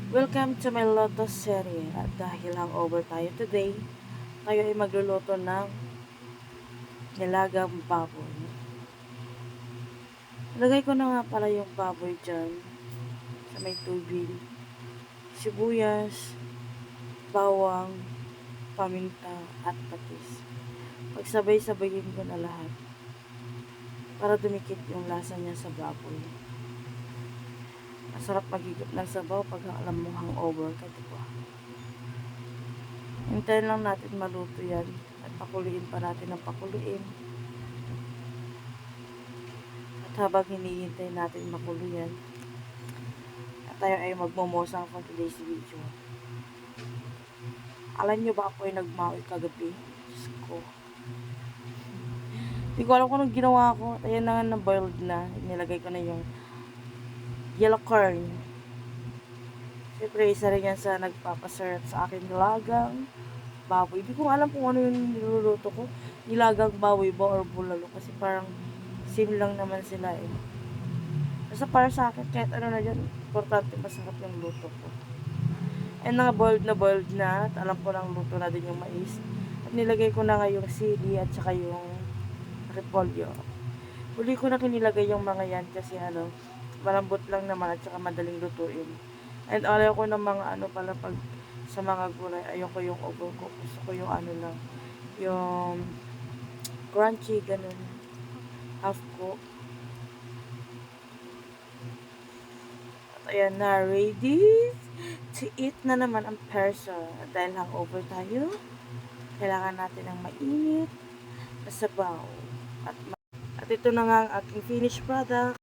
Welcome to my Lotus serye. At dahil hangover tayo today, tayo ay magluluto ng nilagang baboy. Lagay ko na nga pala yung baboy dyan sa may tubig. Sibuyas, bawang, paminta, at patis. Pagsabay-sabayin ko na lahat para dumikit yung lasa niya sa baboy. Masarap magigip ng sabaw pag alam mo hangover ka, diba? Hintayin lang natin maluto yan at pakuliin pa natin ng pakuliin. At habang hinihintay natin makulo yan, at tayo ay magmumosang for today's video. Alam nyo ba ako ay nagmaoy kagabi? Diyos ko. Hindi ko alam kung anong ginawa ko. At ayan na nga na boiled na. Nilagay ko na yung yellow corn. Siyempre, isa rin yan sa nagpapasarap sa akin nilagang baboy. Hindi ko alam kung ano yung niluluto ko. Nilagang baboy ba or bulalo. Kasi parang same lang naman sila eh. Basta para sa akin, kahit ano na dyan, importante masarap yung luto ko. And boiled na. At alam ko lang luto na din yung mais. At nilagay ko na nga yung sili at saka yung repolyo. Huli ko na kinilagay yung mga yan kasi malambot lang naman at saka madaling lutuin. And ayaw ko ng mga pala pag sa mga gulay, ayaw ko yung overcook. Gusto ko yung lang, yung crunchy, ganun. Half cook. At ayan na, ready to eat na naman ang person. Dahil hangover tayo, kailangan natin ng mainit na sabaw. At ito na nga ang aking finished product.